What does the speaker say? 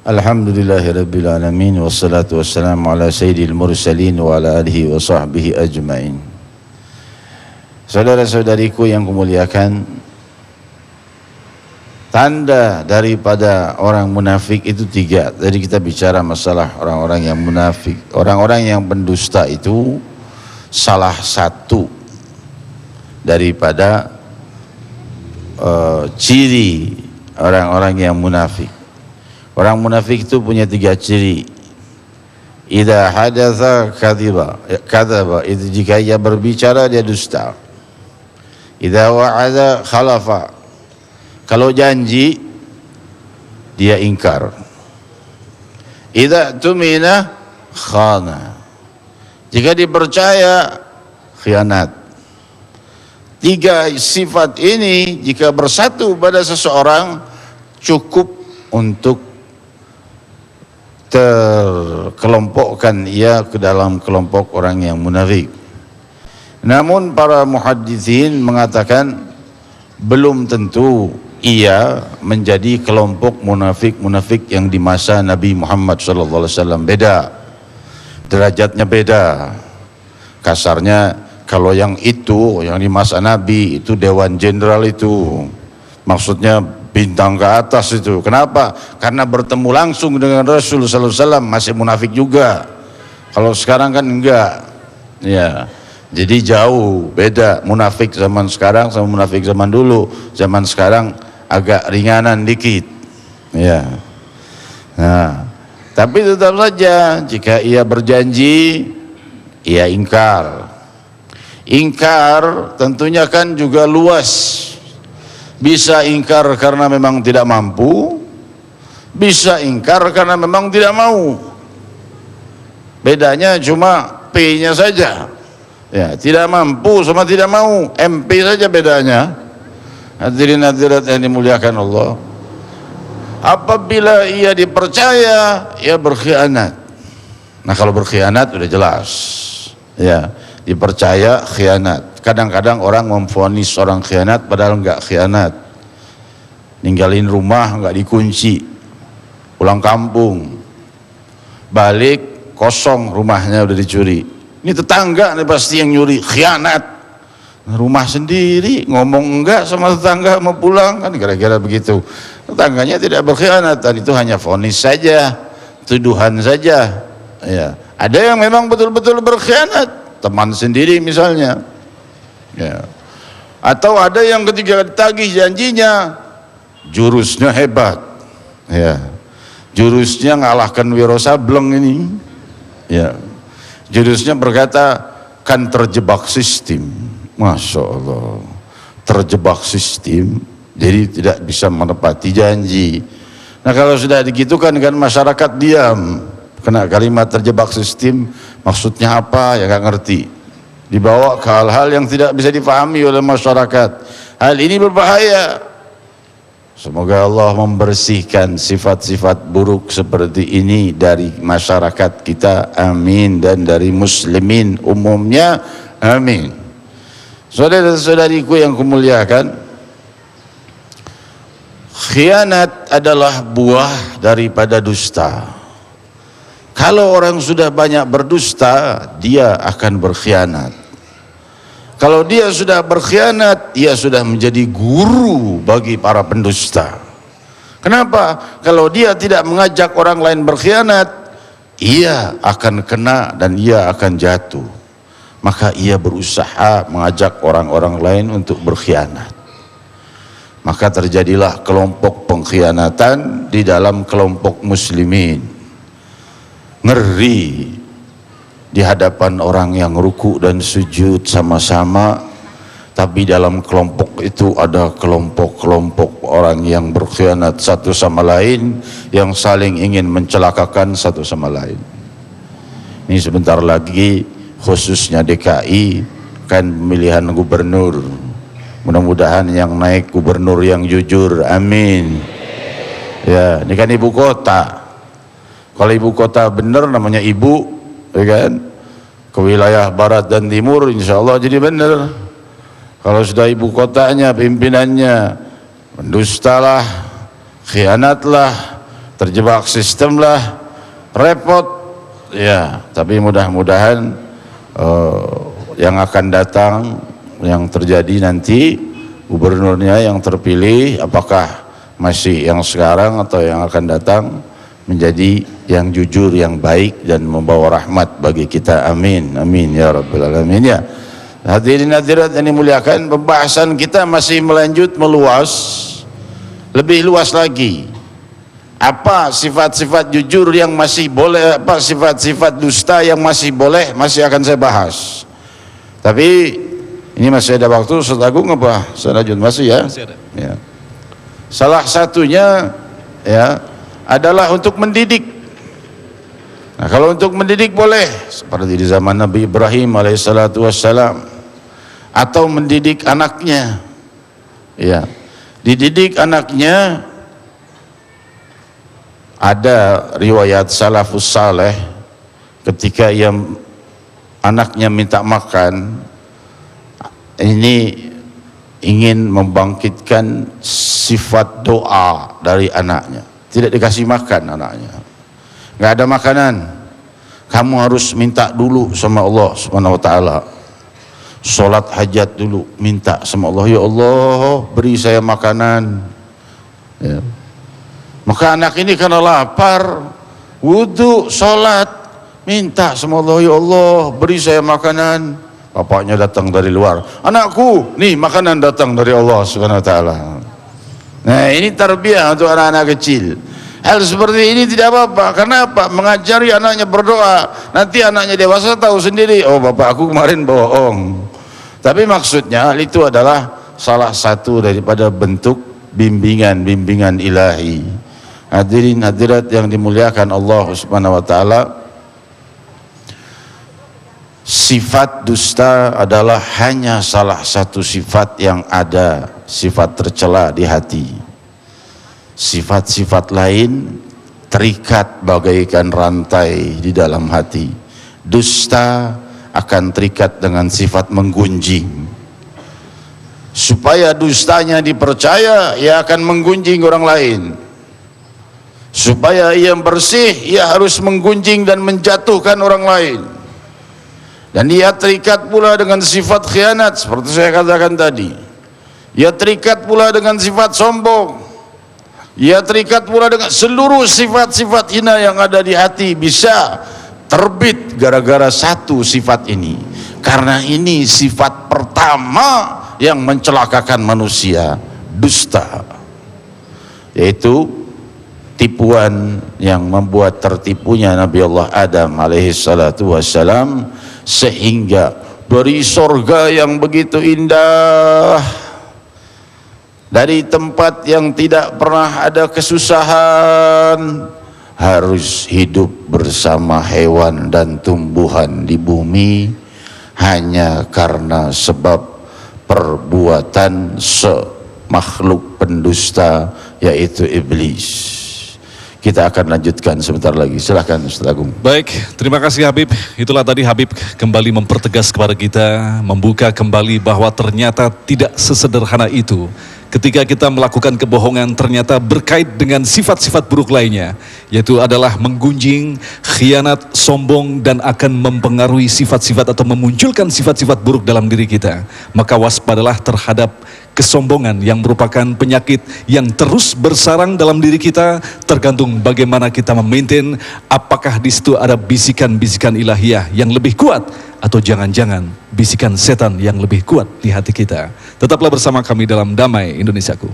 Alhamdulillahirabbil alamin wassalatu wassalamu ala sayyidil mursalin wa ala alihi wa sahbihi ajmain. Saudara-saudariku yang kumuliakan, tanda daripada orang munafik itu tiga. Jadi kita bicara masalah orang-orang yang munafik. Orang-orang yang pendusta itu salah satu daripada ciri orang-orang yang munafik. Orang munafik itu punya tiga ciri. Idza hadatsa kadzaba, itu jika ia berbicara dia dusta. Idza wa'ada khalafa, kalau janji dia ingkar. Idza tumina khana, jika dipercaya khianat. Tiga sifat ini jika bersatu pada seseorang cukup untuk terkelompokkan ia ke dalam kelompok orang yang munafik. Namun para muhadditsin mengatakan belum tentu ia menjadi kelompok munafik yang di masa Nabi Muhammad SAW. Beda, derajatnya beda. Kasarnya kalau yang itu, yang di masa Nabi itu Dewan Jenderal itu, maksudnya bintang ke atas itu. Kenapa? Karena bertemu langsung dengan Rasul sallallahu alaihi wasallam, masih munafik juga. Kalau sekarang kan enggak. Ya. Jadi jauh beda munafik zaman sekarang sama munafik zaman dulu. Zaman sekarang agak ringanan dikit. Ya. Nah, tapi tetap saja jika ia berjanji ia ingkar. Ingkar tentunya kan juga luas. Bisa ingkar karena memang tidak mampu, bisa ingkar karena memang tidak mau. Bedanya cuma P-nya saja. Ya, tidak mampu sama tidak mau, MP saja bedanya. Hadirin hadirat yang dimuliakan Allah. Apabila ia dipercaya, ia berkhianat. Nah, kalau berkhianat sudah jelas. Ya, dipercaya khianat. Kadang-kadang orang memvonis orang khianat padahal enggak khianat. Ninggalin rumah enggak dikunci, pulang kampung, balik kosong rumahnya udah dicuri. Ini tetangga nih pasti yang nyuri, khianat. Rumah sendiri ngomong enggak sama tetangga mau pulang, kan kira-kira begitu. Tetangganya tidak berkhianat, dan itu hanya vonis saja, tuduhan saja. Ya, ada yang memang betul-betul berkhianat, teman sendiri misalnya. Ya. Atau ada yang ketika ditagih janjinya jurusnya hebat, ya, jurusnya ngalahkan Wiro Sableng ini, ya, jurusnya berkata kan terjebak sistem. Masya Allah, terjebak sistem, jadi tidak bisa menepati janji. Nah, kalau sudah digitukan kan masyarakat diam, kena kalimat terjebak sistem maksudnya apa ya nggak ngerti, dibawa ke hal-hal yang tidak bisa dipahami oleh masyarakat. Hal ini berbahaya. Semoga Allah membersihkan sifat-sifat buruk seperti ini dari masyarakat kita, amin, dan dari muslimin umumnya, amin. Saudara-saudariku yang kumuliakan, khianat adalah buah daripada dusta. Kalau orang sudah banyak berdusta, dia akan berkhianat. Kalau dia sudah berkhianat, dia sudah menjadi guru bagi para pendusta. Kenapa? Kalau dia tidak mengajak orang lain berkhianat, ia akan kena dan ia akan jatuh. Maka ia berusaha mengajak orang-orang lain untuk berkhianat. Maka terjadilah kelompok pengkhianatan di dalam kelompok muslimin. Ngeri di hadapan orang yang ruku dan sujud sama-sama, tapi dalam kelompok itu ada kelompok-kelompok orang yang berkhianat satu sama lain, yang saling ingin mencelakakan satu sama lain. Ini sebentar lagi khususnya DKI kan pemilihan gubernur. Mudah-mudahan yang naik gubernur yang jujur, amin. Ya, ini kan ibu kota. Kalau ibu kota benar namanya ibu, ya kan? Ke wilayah barat dan timur insya Allah jadi benar. Kalau sudah ibu kotanya, pimpinannya mendustalah, khianatlah, terjebak sistem lah, repot. Ya, tapi mudah-mudahan yang akan datang, yang terjadi nanti, gubernurnya yang terpilih, apakah masih yang sekarang atau yang akan datang, menjadi yang jujur, yang baik, dan membawa rahmat bagi kita. Amin, amin ya rabbal alamin. Ya, hadirin hadirat yang dimuliakan, pembahasan kita masih melanjut, meluas, lebih luas lagi. Apa sifat-sifat jujur yang masih boleh, apa sifat-sifat dusta yang masih boleh, masih akan saya bahas. Tapi ini masih ada waktu, Ustaz Agung apa? Ustaz Najun masih ya? Masih ada. Ya. Salah satunya ya adalah untuk mendidik. Nah, kalau untuk mendidik boleh seperti di zaman Nabi Ibrahim alaihissalatu wassalam, atau mendidik anaknya. Ya, dididik anaknya. Ada riwayat salafus saleh ketika anaknya minta makan, ini ingin membangkitkan sifat doa dari anaknya. Tidak dikasih makan anaknya, nggak ada makanan, kamu harus minta dulu sama Allah Subhanahu wa ta'ala. Sholat hajat dulu, minta sama Allah, ya Allah beri saya makanan. Ya. Maka anak ini karena lapar, wudhu, sholat, minta sama Allah, ya Allah beri saya makanan. Bapaknya datang dari luar, anakku nih makanan datang dari Allah Subhanahu wa ta'ala. Nah, ini tarbiyah untuk anak-anak kecil. Hal seperti ini tidak apa-apa. Karena apa? Mengajari anaknya berdoa. Nanti anaknya dewasa tahu sendiri, oh bapak aku kemarin bohong. Tapi maksudnya itu adalah salah satu daripada bentuk bimbingan ilahi. Hadirin hadirat yang dimuliakan Allah Subhanahu wa ta'ala, sifat dusta adalah hanya salah satu sifat yang ada, sifat tercela di hati. Sifat-sifat lain terikat bagaikan rantai di dalam hati. Dusta akan terikat dengan sifat menggunjing. Supaya dustanya dipercaya, ia akan menggunjing orang lain. Supaya ia bersih, ia harus menggunjing dan menjatuhkan orang lain. Dan ia terikat pula dengan sifat khianat, seperti saya katakan tadi. Ia terikat pula dengan sifat sombong. Ia terikat pula dengan seluruh sifat-sifat hina yang ada di hati, bisa terbit gara-gara satu sifat ini. Karena ini sifat pertama yang mencelakakan manusia, dusta. Yaitu tipuan yang membuat tertipunya Nabi Allah Adam alaihi salatu wassalam, sehingga dari sorga yang begitu indah, dari tempat yang tidak pernah ada kesusahan, harus hidup bersama hewan dan tumbuhan di bumi hanya karena sebab perbuatan semakhluk pendusta, yaitu iblis. Kita akan lanjutkan sebentar lagi. Silahkan Ustaz Agung. Baik, terima kasih Habib. Itulah tadi Habib kembali mempertegas kepada kita, membuka kembali bahwa ternyata tidak sesederhana itu. Ketika kita melakukan kebohongan ternyata berkait dengan sifat-sifat buruk lainnya, yaitu adalah menggunjing, khianat, sombong, dan akan mempengaruhi sifat-sifat atau memunculkan sifat-sifat buruk dalam diri kita. Maka waspadalah terhadap kesombongan yang merupakan penyakit yang terus bersarang dalam diri kita, tergantung bagaimana kita memaintain, apakah di situ ada bisikan-bisikan ilahiyah yang lebih kuat, atau jangan-jangan bisikan setan yang lebih kuat di hati kita. Tetaplah bersama kami dalam Damai Indonesiaku.